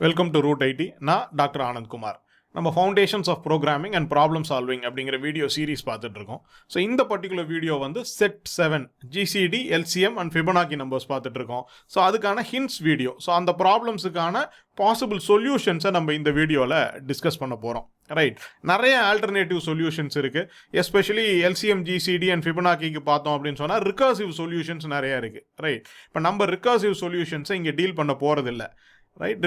Welcome to root IT. நான் doctor Anand Kumar. நம்ம foundations of programming and problem solving அப்படிங்கிற video series பார்த்துட்டு இருக்கோம். ஸோ இந்த பர்டிகுலர் வீடியோ வந்து set 7 GCD, LCM and Fibonacci numbers பார்த்துட்டு இருக்கோம். ஸோ அதுக்கான ஹிண்ட்ஸ் வீடியோ. ஸோ அந்த ப்ராப்ளம்ஸுக்கான பாசிபிள் சொல்யூஷன்ஸை நம்ம இந்த வீடியோவில் டிஸ்கஸ் பண்ண போகிறோம். ரைட், நிறைய ஆல்டர்னேட்டிவ் சொல்யூஷன்ஸ் இருக்குது. எஸ்பெஷலி LCM, GCD அண்ட் ஃபிபனாக்கிக்கு பார்த்தோம் அப்படின்னு சொன்னால் ரிகர்சிவ் சொல்யூஷன்ஸ் நிறையா இருக்குது. ரைட், இப்போ நம்ம ரிகர்சிவ் சொல்யூஷன்ஸை இங்கே டீல் பண்ண போகிறதில்ல. ரைட்,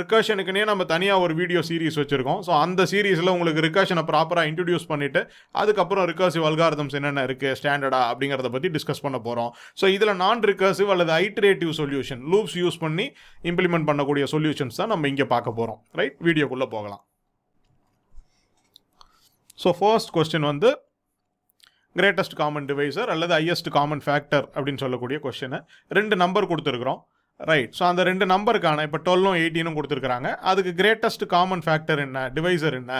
ரிகர்ஷனுக்குனே நம்ம தனியாக ஒரு வீடியோ சீரிஸ் வச்சுருக்கோம். ஸோ அந்த சீரீஸில் உங்களுக்கு ரிகர்ஷனை ப்ராப்பராக இன்ட்ரடியூஸ் பண்ணிவிட்டு அதுக்கப்புறம் ரிகர்சிவ் அல்காரிதம்ஸ் என்னென்ன இருக்குது ஸ்டாண்டர்டா அப்படிங்கிறத பற்றி டிஸ்கஸ் பண்ண போகிறோம். ஸோ இதில் நான் ரிகர்சிவ் அல்லது ஐட்ரேட்டிவ் சொல்யூஷன் லூப்ஸ் யூஸ் பண்ணி இம்ப்ளிமெண்ட் பண்ணக்கூடிய சொல்யூஷன்ஸ் தான் நம்ம இங்கே பார்க்க போகிறோம். ரைட், வீடியோக்குள்ளே போகலாம். ஸோ ஃபர்ஸ்ட் கொஸ்டின் வந்து கிரேட்டஸ்ட் காமன் டிவைசர் அல்லது ஹையஸ்ட் காமன் ஃபேக்டர் அப்படின்னு சொல்லக்கூடிய கொஸ்டின். 2 நம்பர் கொடுத்துருக்குறோம். ரைட், ஸோ அந்த 2 நம்பருக்கான இப்போ 12 18 கொடுத்துருக்காங்க. அதுக்கு கிரேட்டஸ்ட் காமன் ஃபேக்டர் என்ன, டிவைசர் என்ன,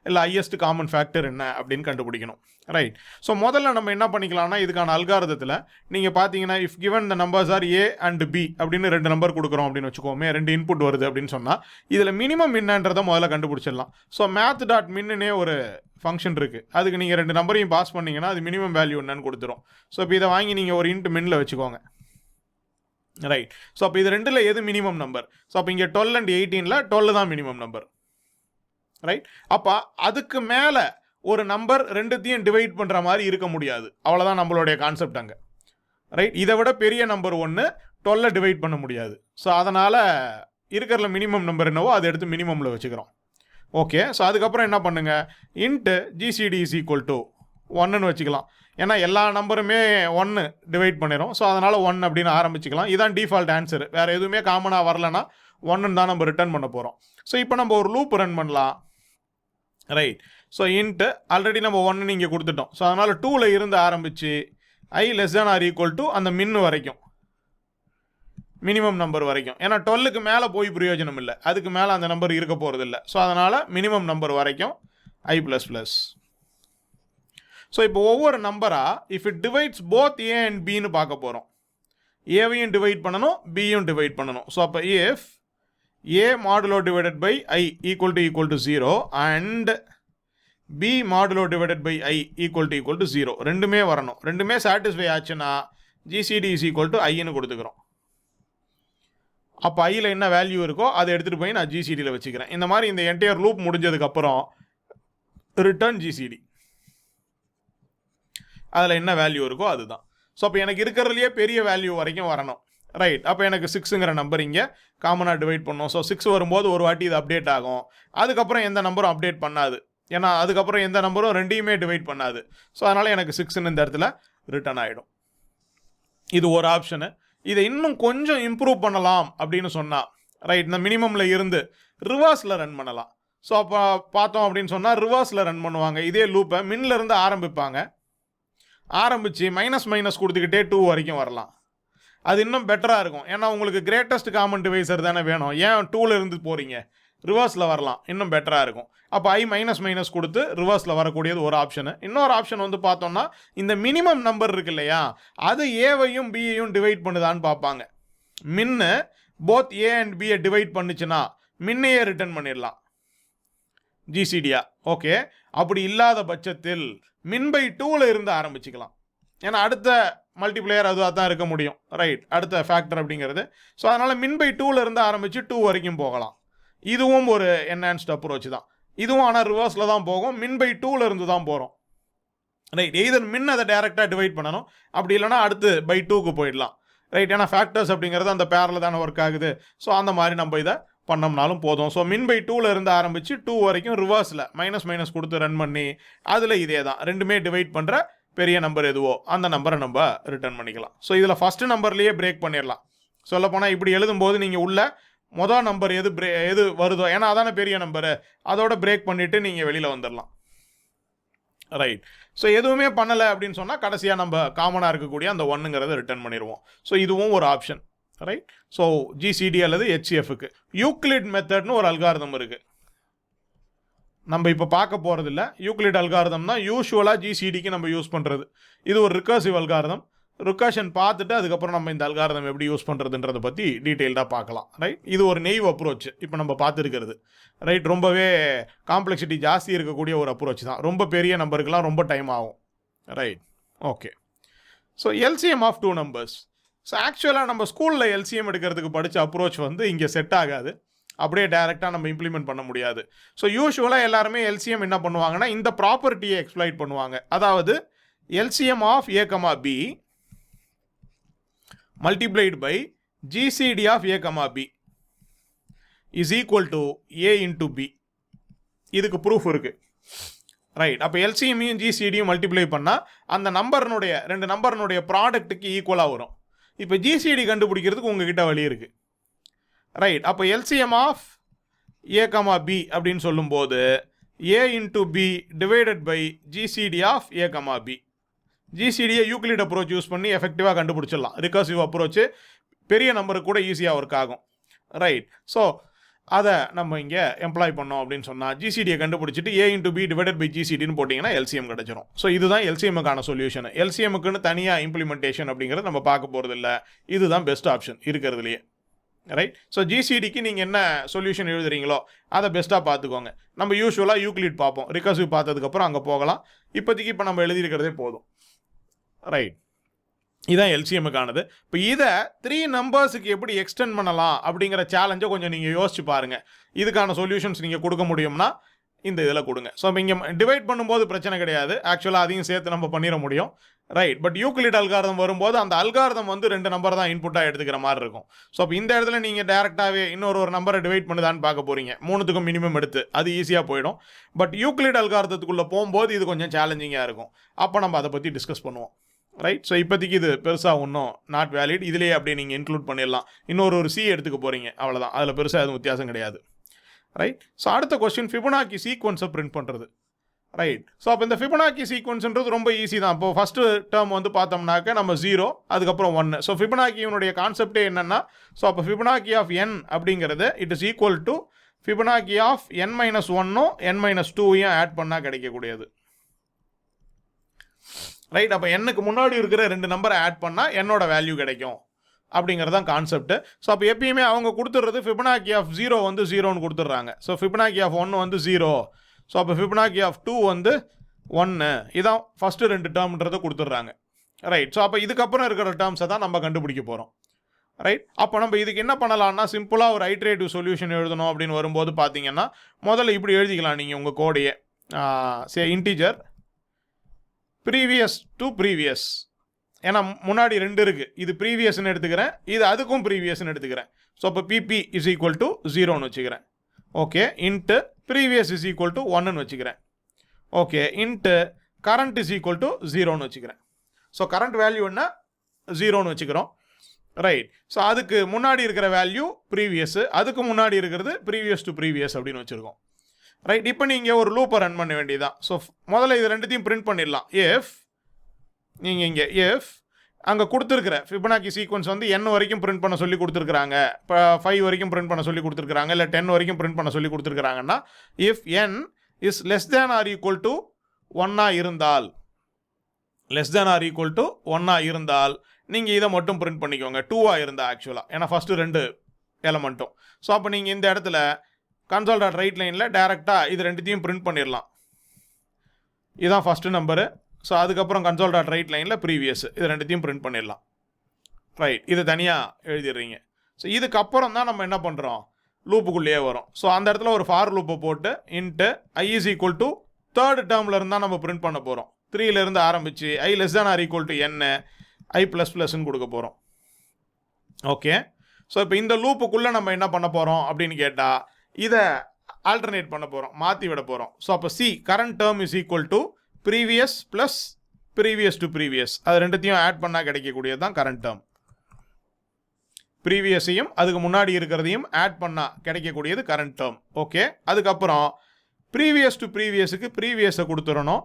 இல்லை ஹையஸ்ட் காமன் ஃபேக்டர் என்ன அப்படின்னு கண்டுபிடிக்கணும். ரைட், ஸோ முதல்ல நம்ம என்ன பண்ணிக்கலாம்னா இதுக்கான அல்காரதத்தில் நீங்கள் பார்த்தீங்கன்னா if given the numbers are A and B அப்படின்னு 2 நம்பர் கொடுக்குறோம் அப்படின்னு வச்சுக்கோமே, 2 இன்புட் வருது அப்படின்னு சொன்னால் இதில் மினிமம் என்னன்றதை முதல்ல கண்டுபிடிச்சிடலாம். ஸோ math.minன்னே ஒரு ஃபங்க்ஷன் இருக்குது. அதுக்கு நீங்கள் 2 நம்பரையும் பாஸ் பண்ணிங்கன்னா அது மினிமம் வேல்யூ என்னன்னு கொடுத்துரும். ஸோ இப்போ இதை வாங்கி நீங்கள் ஒரு இன்ட் மின்னில் வச்சுக்கோங்க. ரைட், ஸோ அப்போ இது 2ல் எது மினிமம் நம்பர்? ஸோ அப்போ இங்கே 12 அண்ட் 18ல் 12 தான் மினிமம் நம்பர். ரைட், அப்போ அதுக்கு மேலே ஒரு நம்பர் 2த்தையும் டிவைட் பண்ணுற மாதிரி இருக்க முடியாது. அவ்வளோதான் நம்மளுடைய கான்செப்ட் அங்கே. ரைட், இதை விட பெரிய நம்பர் 1 12 டிவைட் பண்ண முடியாது. ஸோ அதனால் இருக்கிற மினிமம் நம்பர் என்னவோ அதை எடுத்து மினிமமில் வச்சுக்கிறோம். ஓகே, ஸோ அதுக்கப்புறம் என்ன பண்ணுங்கள், int GCD is equal to 1ன்னு வச்சுக்கலாம். ஏன்னா எல்லா நம்பருமே 1 டிவைட் பண்ணிடும். ஸோ அதனால் 1 அப்படின்னு ஆரம்பிச்சிக்கலாம். இதுதான் டிஃபால்ட் ஆன்சர். வேறு எதுவுமே காமனாக வரலன்னா 1ன்னு தான் நம்ம ரிட்டர்ன் பண்ண போகிறோம். ஸோ இப்போ நம்ம ஒரு லூப் ரன் பண்ணலாம். ரைட், ஸோ இன்ட்டு ஆல்ரெடி நம்ம 1ன்னு இங்கே கொடுத்துட்டோம். ஸோ அதனால் 2ல் இருந்து ஆரம்பித்து I less than or equal to அந்த மின்னு வரைக்கும், மினிமம் நம்பர் வரைக்கும். ஏன்னா 12க்கு மேலே போய் பிரயோஜனம் இல்லை, அதுக்கு மேலே அந்த நம்பர் இருக்க போகிறது இல்லை. ஸோ அதனால் மினிமம் நம்பர் வரைக்கும் I++. ஸோ இப்போ ஒவ்வொரு நம்பராக if it divides both A and பின்னு பார்க்க போகிறோம். ஏவையும் டிவைட் பண்ணணும், பியும் டிவைட் பண்ணணும். ஸோ அப்போ if A modulo divided by I equal to 0 and B modulo divided by I equal to 0 ரெண்டுமே வரணும். ரெண்டுமே சாட்டிஸ்ஃபை ஆச்சுன்னா GCD is equal to Iன்னு கொடுத்துக்கிறோம். அப்போ ஐயில் என்ன வேல்யூ இருக்கோ அதை எடுத்துகிட்டு போய் நான் GCDயில் வச்சுக்கிறேன். இந்த மாதிரி இந்த என்டையர் லூப் முடிஞ்சதுக்கப்புறம் ரிட்டர்ன் GCD, அதில் என்ன வேல்யூ இருக்கோ அதுதான். ஸோ அப்போ எனக்கு இருக்கிறதுலையே பெரிய வேல்யூ வரைக்கும் வரணும். ரைட், அப்போ எனக்கு 6ங்கிற நம்பர் இங்கே காமனாக டிவைட் பண்ணோம். ஸோ 6 வரும்போது ஒரு வாட்டி இது அப்டேட் ஆகும். அதுக்கப்புறம் எந்த நம்பரும் அப்டேட் பண்ணாது. ஏன்னா அதுக்கப்புறம் எந்த நம்பரும் 2யுமே டிவைட் பண்ணாது. ஸோ அதனால் எனக்கு 6ன்னு இந்த இடத்துல ரிட்டர்ன் ஆகிடும். இது ஒரு ஆப்ஷனு. இதை இன்னும் கொஞ்சம் இம்ப்ரூவ் பண்ணலாம் அப்படின்னு சொன்னால் ரைட், இந்த மினிமமில் இருந்து ரிவர்ஸில் ரன் பண்ணலாம். ஸோ அப்போ பார்த்தோம் அப்படின்னு சொன்னால் ரிவர்ஸில் ரன் பண்ணுவாங்க. இதே லூப்பை மின்னிலேருந்து ஆரம்பிப்பாங்க. ஆரம்பித்து மைனஸ் கொடுத்துக்கிட்டே 2 வரைக்கும் வரலாம். அது இன்னும் பெட்டராக இருக்கும். ஏன்னா உங்களுக்கு கிரேட்டஸ்ட் காமன் டிவைசர் தானே வேணும். ஏன் 2ல் இருந்து போகிறீங்க, ரிவர்ஸில் வரலாம், இன்னும் பெட்டராக இருக்கும். அப்போ I மைனஸ் கொடுத்து ரிவர்ஸில் வரக்கூடியது ஒரு ஆப்ஷனு. இன்னொரு ஆப்ஷன் வந்து பார்த்தோம்னா இந்த மினிமம் நம்பர் இருக்கு இல்லையா, அது ஏவையும் பியையும் டிவைட் பண்ணுதான்னு பார்ப்பாங்க. மின்னு போத் A அண்ட் பியை டிவைட் பண்ணுச்சுன்னா மின்னையே ரிட்டர்ன் பண்ணிடலாம் GCDயா. ஓகே, அப்படி இல்லாத பட்சத்தில் மின் பை 2ல் இருந்து ஆரம்பிச்சுக்கலாம். ஏன்னா அடுத்த மல்டிப்ளேயர் அதுவாக தான் இருக்க முடியும். ரைட், அடுத்த ஃபேக்டர் அப்படிங்கிறது. ஸோ அதனால் மின் பை 2ல் இருந்து ஆரம்பித்து 2 வரைக்கும் போகலாம். இதுவும் ஒரு என்ஹான்ஸ்ட் அப்ரோச் தான். இதுவும் ஆனால் ரிவர்ஸில் தான் போகும். மின் பை 2ல் இருந்து தான் போகிறோம். ரைட், எய்தர் மின் அதை டேரெக்டாக டிவைட் பண்ணணும், அப்படி இல்லைனா அடுத்து பை 2க்கு போயிடலாம். ரைட், ஏன்னா ஃபேக்டர்ஸ் அப்படிங்கிறது அந்த பேரில் தானே ஒர்க் ஆகுது. ஸோ அந்த மாதிரி நம்ம இதை பண்ணோம்னாலும் போதும். ஸோ மின் பை 2ல் இருந்து ஆரம்பித்து 2 வரைக்கும் ரிவர்ஸில் மைனஸ் கொடுத்து ரன் பண்ணி அதில் இதே தான் ரெண்டுமே டிவைட் பண்ணுற பெரிய நம்பர் எதுவோ அந்த நம்பரை நம்ம ரிட்டர்ன் பண்ணிக்கலாம். ஸோ இதில் ஃபஸ்ட்டு நம்பர்லேயே பிரேக் பண்ணிடலாம். சொல்லப்போனால் இப்படி எழுதும்போது நீங்கள் உள்ள மொதல் நம்பர் எது வருதோ, ஏன்னா அதான பெரிய நம்பரு, அதோட பிரேக் பண்ணிவிட்டு நீங்கள் வெளியில் வந்துடலாம். ரைட், ஸோ எதுவுமே பண்ணலை அப்படின்னு சொன்னால் கடைசியாக நம்ம காமனாக இருக்கக்கூடிய அந்த 1ங்கிறத ரிட்டர்ன் பண்ணிடுவோம். ஸோ இதுவும் ஒரு ஆப்ஷன். ரைட், ஸோ GCD அல்லது HCFக்கு யூக்ளிட் மெத்தட்னு ஒரு அல்காரிதம் இருக்குது. நம்ம இப்போ பார்க்க போகிறதில்ல. யூக்ளிட் அல்காரிதம் தான் யூஸ்வலாக GCDக்கு நம்ம யூஸ் பண்ணுறது. இது ஒரு ரிகர்சிவ் அல்காரிதம். ரிகர்ஷன் பார்த்துட்டு அதுக்கப்புறம் நம்ம இந்த அல்காரிதம் எப்படி யூஸ் பண்ணுறதுன்றதை பற்றி டீட்டெயில்டாக பார்க்கலாம். ரைட், இது ஒரு நெய்வ் அப்ரோச் இப்போ நம்ம பார்த்துருக்கிறது. ரைட், ரொம்பவே காம்ப்ளெக்சிட்டி ஜாஸ்தி இருக்கக்கூடிய ஒரு அப்ரோச் தான். ரொம்ப பெரிய நம்பருக்கெலாம் ரொம்ப டைம் ஆகும். Right, okay. So LCM of 2 numbers. So ஆக்சுவலாக நம்ம ஸ்கூலில் எல்சிஎம் எடுக்கிறதுக்கு படித்த அப்ரோச் வந்து இங்கே செட் ஆகாது. அப்படியே டைரெக்டாக நம்ம இம்ப்ளிமெண்ட் பண்ண முடியாது. ஸோ யூஸ்வலாக எல்லாருமே எல்சிஎம் என்ன பண்ணுவாங்கன்னா இந்த ப்ராப்பர்ட்டியை எக்ஸ்ப்ளாய்ட் பண்ணுவாங்க. அதாவது LCM of A, B multiplied by GCD of A, B is equal to A into B. இதுக்கு ப்ரூஃப் இருக்கு. ரைட், அப்போ எல்சிஎம்மையும் ஜிசிடியும் மல்டிப்ளை பண்ணால் அந்த நம்பர்னுடைய 2 நம்பர்னுடைய ப்ராடக்ட்டுக்கு ஈக்குவலாக வரும். இப்போ ஜிசிடி கண்டுபிடிக்கிறதுக்கு உங்ககிட்ட வழி இருக்கு. ரைட், அப்போ எல்சிஎம் ஆஃப் A, B அப்படின்னு சொல்லும்போது A into B divided by GCD of A, B. ஜிசிடியை யூக்ளிட் அப்ரோச் யூஸ் பண்ணி எஃபெக்டிவாக கண்டுபிடிச்சிடலாம். ரிகர்சிவ் அப்ரோச்சு பெரிய நம்பருக்கு கூட ஈஸியாக ஒர்க் ஆகும். ரைட், ஸோ அதை நம்ம இங்கே எம்ப்ளாய் பண்ணோம் அப்படின்னு சொன்னால் ஜிசிடியை கண்டுபிடிச்சிட்டு A into B divided by GCDன்னு போட்டிங்கன்னா எல்சிஎம் கிடச்சிரும். ஸோ இதுதான் எல்சிஎம்முக்கான சொல்யூஷன். எல்சிஎம்முக்குன்னு தனியாக இம்ப்ளிமெண்டேஷன் அப்படிங்கிறது நம்ம பார்க்க போகிறது இல்லை. இதுதான் பெஸ்ட் ஆப்ஷன் இருக்கிறதுலையே. ரைட், ஸோ ஜிசிடிக்கு நீங்கள் என்ன சொல்யூஷன் எழுதுறீங்களோ அதை பெஸ்ட்டாக பார்த்துக்கோங்க. நம்ம யூஸ்வலாக யூக்ளிட் பார்ப்போம், ரிகர்சிவ் பார்த்ததுக்கப்புறம் அங்கே போகலாம். இப்போதைக்கு இப்போ நம்ம எழுதியிருக்கிறதே போதும். ரைட், இதுதான் எல்சிஎம்முக்கானது. இப்போ இதை 3 நம்பர்ஸுக்கு எப்படி எக்ஸ்டெண்ட் பண்ணலாம் அப்படிங்கிற சேலஞ்சை கொஞ்சம் நீங்கள் யோசிச்சு பாருங்கள். இதுக்கான சொல்யூஷன்ஸ் நீங்கள் கொடுக்க முடியும்னா இந்த இதில் கொடுங்க. ஸோ இப்போ இங்கே டிவைட் பண்ணும்போது பிரச்சனை கிடையாது. ஆக்சுவலாக அதையும் சேர்த்து நம்ம பண்ணிட முடியும். ரைட், பட் யூக்ளிட் அல்காரிதம் வரும்போது அந்த அல்காரிதம் வந்து 2 நம்பர் தான் இன்புட்டாக எடுத்துக்கிற மாதிரி இருக்கும். ஸோ அப்போ இந்த இடத்துல நீங்கள் டேரெக்டாகவே ஒரு நம்பரை டிவைட் பண்ணுதான்னு பார்க்க போகிறீங்க. 3த்துக்கும் மினிமம் எடுத்து அது ஈஸியாக போயிடும். பட் யூக்ளிட் அல்காரிதத்துக்குள்ளே போகும்போது இது கொஞ்சம் சேலஞ்சிங்காக இருக்கும். அப்போ நம்ம அதை பற்றி டிஸ்கஸ் பண்ணுவோம். ரைட், ஸோ இப்போதைக்கு இது பெருசாக ஒன்றும் நாட் வேலிட். இதிலேயே அப்படியே நீங்கள் இன்க்ளூட் பண்ணிடலாம். ஒரு சி எடுத்துக்க போகிறீங்க, அவ்வளோதான். அதில் பெருசாக எதுவும் வித்தியாசம் கிடையாது. ரைட், ஸோ அடுத்த கொஸ்டின் ஃபிபனாக்கி சீக்வன்ஸை பிரிண்ட் பண்ணுறது. ரைட், ஸோ அப்போ இந்த ஃபிபனாக்கி சீக்வன்ஸ்ன்றது ரொம்ப ஈஸி தான். இப்போ ஃபஸ்ட்டு டேர்ம் வந்து பார்த்தோம்னாக்க நம்ம 0, அதுக்கப்புறம் 1. ஸோ ஃபிபனாக்கியினுடைய கான்செப்டே என்னென்னா, ஸோ அப்போ ஃபிபனாக்கி ஆஃப் n அப்படிங்கிறது it is equal to Fibonacci of n-1 n-2 add பண்ணால் கிடைக்கக்கூடியது. ரைட், அப்போ எண்ணுக்கு முன்னாடி இருக்கிற 2 நம்பரை ஆட் பண்ணால் என்னோட வேல்யூ கிடைக்கும் அப்படிங்கிறது தான் கான்செப்ட். ஸோ அப்போ எப்பயுமே அவங்க கொடுத்துட்றது ஃபிபனாக்கி ஆஃப் 0 வந்து 0ன்னு கொடுத்துட்றாங்க. ஸோ ஃபிபனாக்கி ஆஃப் 1 வந்து 0. ஸோ அப்போ ஃபிபனாக்கி ஆஃப் 2 வந்து 1. இதான் ஃபஸ்ட்டு 2 டேர்ம்ன்றதை கொடுத்துட்றாங்க. ரைட், ஸோ அப்போ இதுக்கப்புறம் இருக்கிற டேர்ம்ஸை தான் நம்ம கண்டுபிடிக்க போகிறோம். ரைட், அப்போ நம்ம இதுக்கு என்ன பண்ணலாம்னா சிம்பிளாக ஒரு ஐட்ரேட்டிவ் சொல்யூஷன் எழுதணும் அப்படின்னு வரும்போது பார்த்தீங்கன்னா முதல்ல இப்படி எழுதிக்கலாம். நீங்கள் உங்கள் கோடையே இன்டிஜர் ப்ரீவியஸ் டு ப்ரீவியஸ். ஏன்னா முன்னாடி 2 இருக்குது. இது ப்ரீவியஸ்ன்னு எடுத்துக்கிறேன், இது அதுக்கும் ப்ரீவியஸ்ன்னு எடுத்துக்கிறேன். ஸோ அப்போ பிபி இஸ் ஈக்குவல் டு 0ன்னு வச்சுக்கிறேன். Okay, int previous is equal to 1ன்னு வச்சுக்கிறேன். Okay, int current is equal to 0ன்னு வச்சுக்கிறேன். ஸோ கரண்ட் வேல்யூ என்ன 0ன்னு வச்சுக்கிறோம். ரைட், ஸோ அதுக்கு முன்னாடி இருக்கிற வேல்யூ ப்ரீவியஸ், அதுக்கு முன்னாடி இருக்கிறது ப்ரீவியஸ் டு ப்ரீவியஸ் அப்படின்னு வச்சுருக்கோம். ரைட், இப்போ நீங்கள் ஒரு லூப்பை ரன் பண்ண வேண்டியதான். ஸோ முதல்ல இது 2த்தையும் பிரிண்ட் பண்ணிடலாம். எஃப் நீங்கள் இங்கே எஃப் அங்கே கொடுத்துருக்குற ஃபிபனாக்கி சீக்வன்ஸ் வந்து n வரைக்கும் பிரிண்ட் பண்ண சொல்லி கொடுத்துருக்குறாங்க, இப்போ 5 வரைக்கும் பிரிண்ட் பண்ண சொல்லி கொடுத்துருக்குறாங்க, இல்லை 10 வரைக்கும் பிரிண்ட் பண்ண சொல்லி கொடுத்துருக்குறாங்கன்னா if n is less than or equal to 1 இருந்தால், less than or equal to 1 இருந்தால் நீங்கள் இதை மட்டும் பிரிண்ட் பண்ணிக்கோங்க. 2 இருந்தால் ஆக்சுவலாக, ஏன்னா ஃபஸ்ட்டு 2 எலமெண்ட்டும். ஸோ அப்போ நீங்கள் இந்த இடத்துல கன்சோல் டாட் ரைட் லைனில் டேரெக்டாக இது 2த்தையும் பிரிண்ட் பண்ணிடலாம். இதுதான் ஃபஸ்ட்டு நம்பரு. ஸோ அதுக்கப்புறம் கன்சோல் டாட் ரைட் லைனில் ப்ரீவியஸ், இது 2த்தையும் பிரிண்ட் பண்ணிடலாம். ரைட், இது தனியாக எழுதிடுறீங்க. ஸோ இதுக்கப்புறம் தான் நம்ம என்ன பண்ணுறோம், லூப்புக்குள்ளேயே வரும். ஸோ அந்த இடத்துல ஒரு ஃபார் லூப்பை போட்டு int I is equal to 3rd டேர்மில் இருந்தால் நம்ம பிரிண்ட் பண்ண போகிறோம். 3லேருந்து ஆரம்பித்து I less than or equal to n I ++ன்னு கொடுக்க போகிறோம். ஓகே, ஸோ இப்போ இந்த லூப்புக்குள்ளே நம்ம என்ன பண்ண போகிறோம் அப்படின்னு கேட்டால் இதை ஆல்டர்னேட் பண்ண போகிறோம், மாற்றி விட போகிறோம். ஸோ அப்போ C current term is equal to previous plus previous to previous, அது 2த்தையும் ஆட் பண்ணால் கிடைக்கக்கூடியது தான் கரண்ட் டேர்ம். ப்ரீவியஸையும் அதுக்கு முன்னாடி இருக்கிறதையும் ஆட் பண்ணால் கிடைக்கக்கூடியது கரண்ட் டேர்ம். ஓகே, அதுக்கப்புறம் ப்ரீவியஸ் டு ப்ரீவியஸுக்கு ப்ரீவியஸை கொடுத்துடணும்,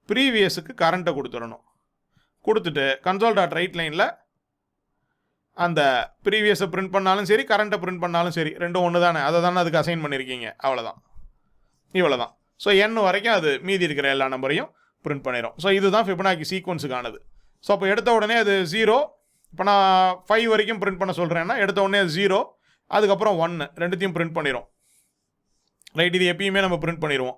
ப்ரீவியஸுக்கு கரண்ட்டை கொடுத்துடணும். கொடுத்துட்டு கன்சோல் டாட் ரைட் லைனில் அந்த ப்ரீவியஸை பிரிண்ட் பண்ணாலும் சரி, கரண்ட்டை பிரிண்ட் பண்ணாலும் சரி, ரெண்டும் ஒன்று தானே, அதை தானே அதுக்கு அசைன் பண்ணியிருக்கீங்க. அவ்வளோதான், இவ்வளோ தான். ஸோ n வரைக்கும் அது மீதி இருக்கிற எல்லா நம்பரையும் பிரிண்ட் பண்ணிடும். ஸோ இதுதான் ஃபிபனாக்கி சீக்வன்ஸுக்கானது. ஸோ அப்போ எடுத்த உடனே அது 0. இப்போ நான் 5 வரைக்கும் பிரிண்ட் பண்ண சொல்கிறேன்னா எடுத்த உடனே அது 0, அதுக்கப்புறம் 1 ரெண்டுத்தையும் பிரிண்ட் பண்ணிடும். ரைட், இது எப்பயுமே நம்ம பிரிண்ட் பண்ணிடுவோம்.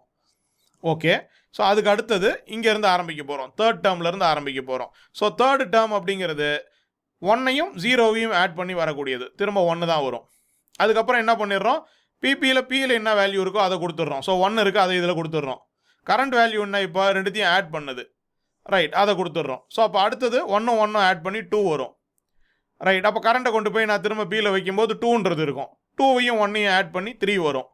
ஓகே, ஸோ அதுக்கு அடுத்தது இங்கேருந்து ஆரம்பிக்க போகிறோம், தேர்ட் டேர்ம்லேருந்து ஆரம்பிக்க போகிறோம். ஸோ தேர்ட் டேர்ம் அப்படிங்கிறது 1ஐயும் 0வையும் ஆட் பண்ணி வரக்கூடியது, திரும்ப 1 தான் வரும். அதுக்கப்புறம் என்ன பண்ணிடுறோம், பியில் என்ன வேல்யூ இருக்கோ அதை கொடுத்துட்றோம். ஸோ 1 இருக்குது, அதை இதில் கொடுத்துட்றோம். கரண்ட் வேல்யூ என்ன, இப்போ ரெண்டுத்தையும் ஆட் பண்ணுது. ரைட், அதை கொடுத்துட்றோம். ஸோ அப்போ அடுத்தது 1 ஆட் பண்ணி 2 வரும். ரைட், அப்போ கரண்ட்டை கொண்டு போய் நான் திரும்ப பியில் வைக்கும்போது 2ன்றது இருக்கும். 2வையும் 1ஐயும் ஆட் பண்ணி 3 வரும்.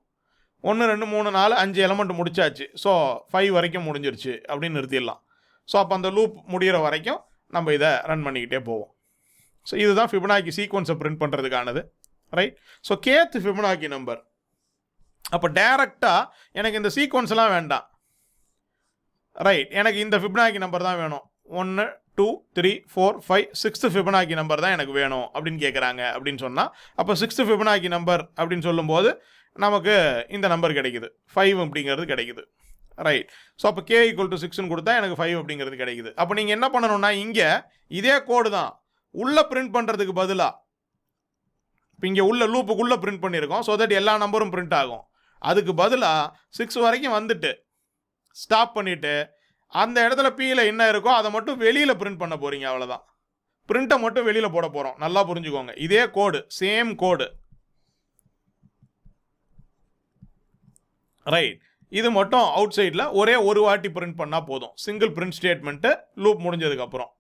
1 2 3 4 5 எலமெண்ட் முடிச்சாச்சு. ஸோ 5 வரைக்கும் முடிஞ்சிருச்சு அப்படின்னு நிறுத்திடலாம். ஸோ அப்போ அந்த லூப் முடிகிற வரைக்கும் நம்ம இதை ரன் பண்ணிக்கிட்டே போவோம். ஸோ இதுதான் ஃபிபனாக்கி சீக்வன்ஸை பிரிண்ட் பண்ணுறதுக்கானது. Right, so kth Fibonacci number. அப்போ டேரெக்டாக எனக்கு இந்த சீக்வன்ஸ்லாம் வேண்டாம். ரைட், எனக்கு இந்த ஃபிபனாக்கி நம்பர் தான் வேணும். 1 2 3 4 5 6th ஃபிபனாக்கி நம்பர் தான் எனக்கு வேணும் அப்படின்னு கேட்குறாங்க அப்படின்னு சொன்னால், அப்போ 6th ஃபிபனாக்கி நம்பர் அப்படின்னு சொல்லும்போது நமக்கு இந்த நம்பர் கிடைக்குது, 5 அப்படிங்கிறது கிடைக்குது. ரைட், ஸோ அப்போ k = 6ன்னு கொடுத்தா எனக்கு 5 அப்படிங்கிறது கிடைக்குது. அப்போ நீங்கள் என்ன பண்ணணும்னா, இங்கே இதே கோடு தான் உள்ளே பிரிண்ட் பண்ணுறதுக்கு பதிலாக இப்போ இங்கே உள்ள லூப்புக்குள்ளே பிரிண்ட் பண்ணியிருக்கோம். ஸோ தட் எல்லா நம்பரும் பிரிண்ட் ஆகும். அதுக்கு பதிலாக 6 வரைக்கும் வந்துட்டு ஸ்டாப் பண்ணிவிட்டு அந்த இடத்துல பியில் என்ன இருக்கோ அதை மட்டும் வெளியில் பிரிண்ட் பண்ண போகிறீங்க, அவ்வளோதான். பிரிண்ட்டை மட்டும் வெளியில் போட போகிறோம். நல்லா புரிஞ்சுக்கோங்க, இதே கோடு, சேம் கோடு. ரைட், இது மட்டும் அவுட் சைடில் ஒரே ஒரு வாட்டி பிரிண்ட் பண்ணால் போதும். சிங்கிள் பிரிண்ட் ஸ்டேட்மெண்ட்டு லூப் முடிஞ்சதுக்கப்புறம்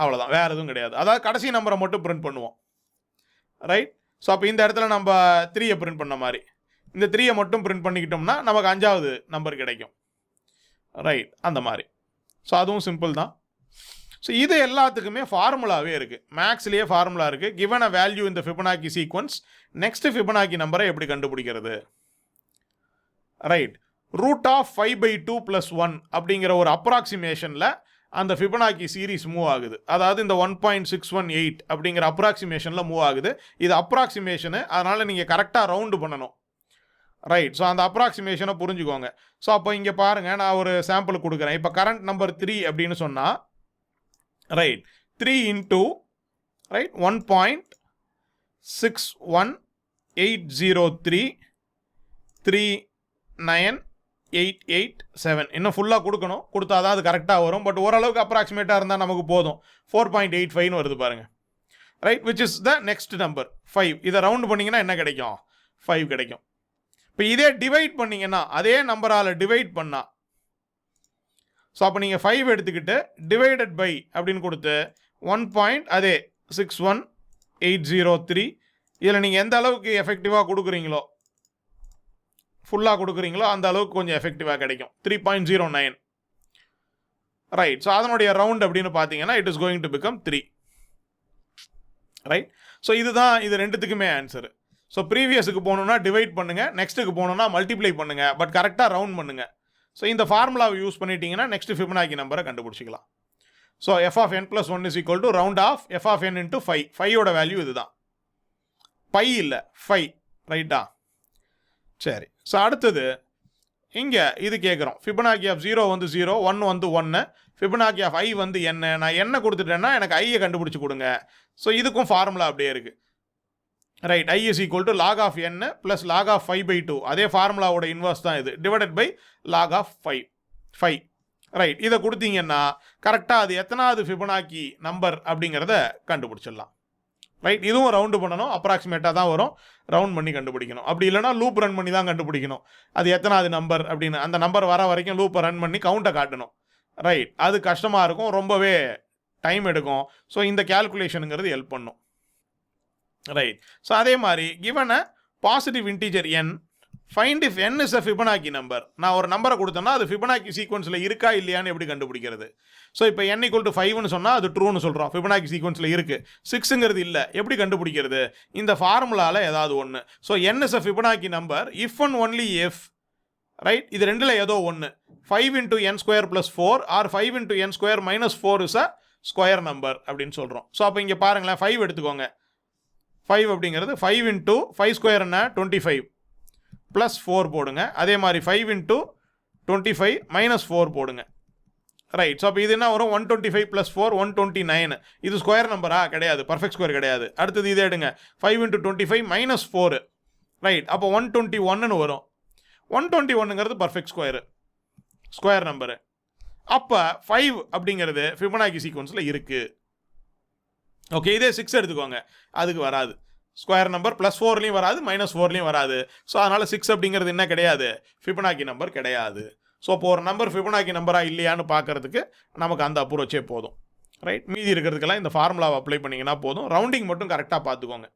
அவ்வளோதான், வேறு எதுவும் கிடையாது. அதாவது கடைசி நம்பரை மட்டும் பிரிண்ட் பண்ணுவோம். ரைட், ஸோ அப்போ இந்த இடத்துல நம்ம 3 பிரிண்ட் பண்ண மாதிரி இந்த 3 மட்டும் பிரிண்ட் பண்ணிக்கிட்டோம்னா நமக்கு 5வது நம்பர் கிடைக்கும். ரைட், அந்த மாதிரி. ஸோ அதுவும் சிம்பிள் தான். ஸோ இது எல்லாத்துக்குமே ஃபார்முலாவே இருக்குது, மேக்ஸ்லேயே ஃபார்முலா இருக்குது. கிவன் அ வேல்யூ இந்த ஃபிபனாக்கி சீக்வன்ஸ், நெக்ஸ்ட் ஃபிபனாக்கி நம்பரை எப்படி கண்டுபிடிக்கிறது. ரைட், √5/2 + 1 அப்படிங்கிற ஒரு அப்ராக்சிமேஷனில் அந்த ஃபிபனாக்கி சீரீஸ் மூவ் ஆகுது. அதாவது இந்த 1.618 அப்படிங்கிற அப்ராக்சிமேஷனில் மூவ் ஆகுது. இது அப்ராக்சிமேஷனு, அதனால் நீங்கள் கரெக்டாக ரவுண்டு பண்ணணும். ரைட், ஸோ அந்த அப்ராக்சிமேஷனை புரிஞ்சுக்கோங்க. ஸோ அப்போ இங்கே பாருங்கள், நான் ஒரு சாம்பிள் கொடுக்குறேன். இப்போ கரண்ட் நம்பர் 3 அப்படின்னு சொன்னால், ரைட், 3 × ரைட் 1.61803398887. இன்னும் ஃபுல்லாக கொடுக்கணும், கொடுத்தா தான் அது கரெக்டாக வரும். பட் ஓரளவுக்கு அப்ராக்சிமேட்டாக இருந்தால் நமக்கு போதும். 4.85ன்னு வருது பாருங்கள். Right, which is the next number 5. இதை ரவுண்ட் பண்ணிங்கன்னா என்ன கிடைக்கும், 5 கிடைக்கும். இப்போ இதே டிவைட் பண்ணிங்கன்னா, அதே நம்பரால் டிவைட் பண்ணால், ஸோ அப்போ நீங்கள் 5 எடுத்துக்கிட்டு டிவைடட் பை அப்படின்னு கொடுத்து 1.61803 இதில் நீங்கள் எந்த அளவுக்கு எஃபெக்டிவாக கொடுக்குறீங்களோ, ஃபுல்லாக கொடுக்குறீங்களோ அந்த அளவுக்கு கொஞ்சம் எஃபெக்டிவாக கிடைக்கும். 3.09. ரைட், ஸோ அதனுடைய ரவுண்ட் அப்படின்னு பார்த்தீங்கன்னா it is going to become 3. Right, so இதுதான் இது ரெண்டுத்துக்குமே ஆன்சரு. ஸோ ப்ரீவியஸுக்கு போகணுன்னா டிவைட் பண்ணுங்கள், நெக்ஸ்ட்டுக்கு போகணுன்னா மல்டிப்ளை பண்ணுங்கள், பட் கரெக்டாக ரவுண்ட் பண்ணுங்கள். ஸோ இந்த ஃபார்முலாவை யூஸ் பண்ணிட்டீங்கன்னா நெக்ஸ்ட் ஃபிபனாக்கி நம்பரை கண்டுபிடிச்சிக்கலாம். So f(n + 1) = round off f(n × 5). 5யோட வேல்யூ இதுதான், பை இல்லை 5. ரைட்டா, சரி. ஸோ அடுத்தது இங்கே இது கேட்குறோம், ஃபிபனாக்கி ஆஃப் 0 வந்து 0, 1 வந்து 1, ஃபிபனாக்கி ஆஃப் i வந்து n. நான் என்ன கொடுத்துட்டேன்னா எனக்கு ஐயை கண்டுபிடிச்சி கொடுங்க. ஸோ இதுக்கும் ஃபார்முலா அப்படியே இருக்குது. Right, i = log of n + log of 5/2. அதே ஃபார்முலாவோட இன்வர்ஸ் தான் இது, divided by log of 5. Right, இதை கொடுத்தீங்கன்னா கரெக்டாக அது எத்தனாவது ஃபிபனாக்கி நம்பர் அப்படிங்கிறத கண்டுபிடிச்சிடலாம். ரைட், இதுவும் ரவுண்டு பண்ணணும், அப்ராக்சிமேட்டாக தான் வரும், ரவுண்ட் பண்ணி கண்டுபிடிக்கணும். அப்படி இல்லைனா லூப் ரன் பண்ணி தான் கண்டுபிடிக்கணும் அது எத்தனாவது நம்பர் அப்படின்னு. அந்த நம்பர் வர வரைக்கும் லூப்பை ரன் பண்ணி கவுண்ட்டை காட்டணும். ரைட், அது கஷ்டமாக இருக்கும், ரொம்பவே டைம் எடுக்கும். ஸோ இந்த கேல்குலேஷனுங்கிறது ஹெல்ப் பண்ணும். ரைட், ஸோ அதே மாதிரி given a positive integer n, find if n is a Fibonacci number. நான் ஒரு நம்பரை கொடுத்தேன்னா அது ஃபிபனாக்கி சீக்வன்ஸில் இருக்கா இல்லையான்னு எப்படி கண்டுபிடிக்கிறது. ஸோ இப்போ n = 5ன்னு சொன்னால் அது ட்ரூன்னு சொல்கிறோம், ஃபிபனாக்கி சீக்வன்ஸில் இருக்குது. 6ங்கிறது இல்லை, எப்படி கண்டுபிடிக்கிறது, இந்த ஃபார்முலாவில் ஏதாவது ஒன்று. So n is a Fibonacci number if and only if, right, இது ரெண்டில் ஏதோ ஒன்று, 5 × n² + 4 or 5 × n² - 4 is a square number அப்படின்னு சொல்கிறோம். ஸோ அப்போ இங்கே பாருங்களேன், 5 எடுத்துக்கோங்க. 5 அப்படிங்கிறது 5 × 5² என்ன 25 + 4 போடுங்க. அதே மாதிரி 5 × 25 - 4 போடுங்க. ரைட். ஸோ அப்போ இது என்ன வரும்? 125 + 4 129. இது ஸ்கொயர் நம்பரா? கிடையாது, பர்ஃபெக்ட் ஸ்கொயர் கிடையாது. அடுத்தது இதே எடுங்க, 5 × 25 - 4. ரைட். அப்போ 121ன்னு வரும். 121ங்கிறது பர்ஃபெக்ட் ஸ்கொயர் நம்பரு. அப்போ 5 அப்படிங்கிறது ஃபிபனாக்கி சீக்வன்ஸில் இருக்குது. ஓகே, இதே 6 எடுத்துக்கோங்க, அதுக்கு வராது. ஸ்கொயர் நம்பர் +4லையும் வராது, -4லையும் வராது. ஸோ அதனால் 6 அப்படிங்கிறது என்ன கிடையாது? ஃபிபனாக்கி நம்பர் கிடையாது. ஸோ இப்போ ஒரு நம்பர் ஃபிபனாக்கி நம்பரா இல்லையான்னு பார்க்கறதுக்கு நமக்கு அந்த அப்ரோச்சே போதும். ரைட். மீதி இருக்கிறதுக்கெல்லாம் இந்த ஃபார்முலாவை அப்ளை பண்ணிங்கன்னா போதும். ரவுண்டிங் மட்டும் கரெக்டாக பார்த்துக்கோங்க.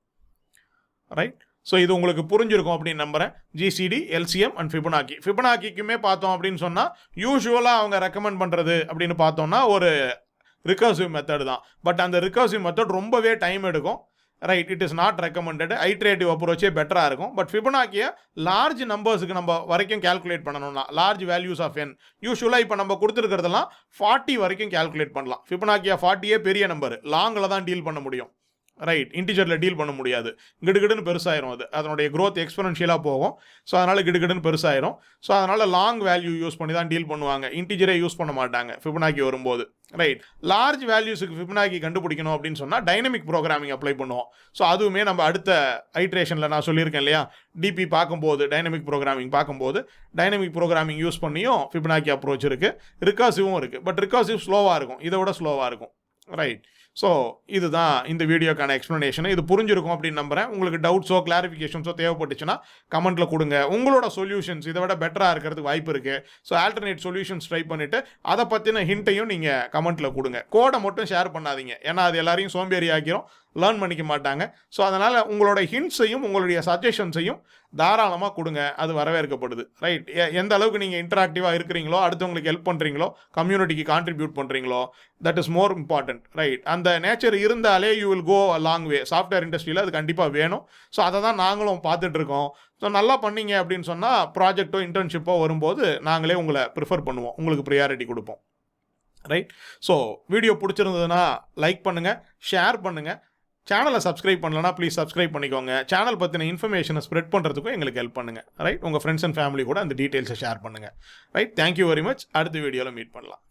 ரைட். ஸோ இது உங்களுக்கு புரிஞ்சிருக்கும் அப்படின்னு நம்புகிறேன். GCD, LCM and Fibonacci. ஃபிபனாக்கிக்குமே பார்த்தோம் அப்படின்னு சொன்னால் யூஸ்வலாக அவங்க ரெக்கமெண்ட் பண்ணுறது அப்படின்னு பார்த்தோம்னா ஒரு ரிகர்சிவ் மெத்தட் தான். பட் அந்த ரிகர்சிவ் மெத்தட் ரொம்பவே டைம் எடுக்கும். Right. It is not recommended. Iterative அப்ரோச்சே பெட்டராக இருக்கும். பட் ஃபிபனாக்கியை லார்ஜ் நம்பர்ஸுக்கு நம்ம வரைக்கும் கேல்குலேட் பண்ணணும்னா, லார்ஜ் வேல்யூஸ் ஆஃப் n யூஸ்வலாக இப்போ நம்ம கொடுத்துருக்கிறதெல்லாம் 40 வரைக்கும் கேல்குலேட் பண்ணலாம். ஃபிபனாக்கியா 40 பெரிய நம்பர், லாங்கில் தான் டீல் பண்ண முடியும். ரைட். இன்டிஜரில் டீல் பண்ண முடியாது. கிடுகிடுன்னு பெருசாயிரும். அதனுடைய க்ரோத் எக்ஸ்பெனன்ஷியலாக போகும். ஸோ அதனால் கிடுகிடுன்னு பெருசாயிரும். ஸோ அதனால் லாங் வேல்யூ யூஸ் பண்ணி தான் டீல் பண்ணுவாங்க. இன்டிஜரே யூஸ் பண்ண மாட்டாங்க ஃபிபனாக்கி வரும்போது. ரைட். லார்ஜ் வேல்யூஸுக்கு ஃபிபனாக்கி கண்டுபிடிக்கணும் அப்படின்னு சொன்னால் டைனமிக் ப்ரோக்ராமிங் அப்ளை பண்ணுவோம். ஸோ அதுவுமே நம்ம அடுத்த ஐட்ரேஷனில் நான் சொல்லியிருக்கேன் இல்லையா, டிபி பார்க்கும்போது, டைனமிக் ப்ரோக்ராமிங் யூஸ் பண்ணியும் ஃபிபனாக்கி அப்ரோச் இருக்குது. ரிகர்சிவும் இருக்குது. பட் ரிகர்சிவ் ஸ்லோவாக இருக்கும், இதை விட ஸ்லோவாக இருக்கும். ரைட். ஸோ இதுதான் இந்த வீடியோக்கான எக்ஸ்ப்ளனேஷன். இது புரிஞ்சிருக்கும் அப்படின்னு நம்புகிறேன். உங்களுக்கு டவுட்ஸோ கிளாரிஃபிகேஷன்ஸோ தேவைப்பட்டுச்சுன்னா கமெண்ட்டில் கொடுங்க. உங்களோட சொல்யூஷன்ஸ் இதை விட பெட்டராக இருக்கிறதுக்கு வாய்ப்பு இருக்குது. ஸோ ஆல்டர்னேட் சொல்யூஷன்ஸ் ட்ரை பண்ணிவிட்டு அதை பற்றின ஹிண்ட்டையும் நீங்கள் கமெண்ட்டில் கொடுங்க. கோடை மட்டும் ஷேர் பண்ணாதீங்க, ஏன்னா அது எல்லாரையும் சோம்பேறி ஆக்கிரும், லேர்ன் பண்ணிக்க மாட்டாங்க. ஸோ அதனால் உங்களோட ஹிண்ட்ஸையும் உங்களுடைய சஜஷன்ஸையும் தாராளமாக கொடுங்க, அது வரவேற்கப்படுது. ரைட். எந்த அளவுக்கு நீங்கள் இன்டராக்டிவாக இருக்கிறீங்களோ, அடுத்தவங்களுக்கு ஹெல்ப் பண்ணுறீங்களோ, கம்யூனிட்டிக்கு கான்ட்ரிபியூட் பண்ணுறீங்களோ, that is more important. Right. அந்த நேச்சர் இருந்தாலே you will go a long way. Software இண்டஸ்ட்ரியில் அது கண்டிப்பாக வேணும். ஸோ அதை தான் நாங்களும் பார்த்துட்ருக்கோம். ஸோ நல்லா பண்ணீங்க அப்படின்னு சொன்னால் ப்ராஜெக்டோ இன்டர்ன்ஷிப்போ வரும்போது நாங்களே உங்களை ப்ரிஃபர் பண்ணுவோம், உங்களுக்கு ப்ரியாரிட்டி கொடுப்போம். ரைட். ஸோ வீடியோ பிடிச்சிருந்ததுன்னா லைக் பண்ணுங்கள், ஷேர் பண்ணுங்கள். சேனலை சப்ஸ்கிரைப் பண்ணலன்னா ப்ளீஸ் சப்ஸ்கிரைப் பண்ணிக்கோங்க. சேனல் பற்றின இன்ஃபர்மேஷனை ஸ்ப்ரெட் பண்ணுறதுக்கும் எங்களுக்கு ஹெல்ப் பண்ணுங்கள். ரைட். உங்கள் ஃப்ரெண்ட்ஸ் அண்ட் ஃபேமிலி கூட அந்த டீட்டெயில்ஸை ஷேர் பண்ணுங்கள். ரைட். Thank you very much. அடுத்த வீடியோவில் மீட் பண்ணலாம்.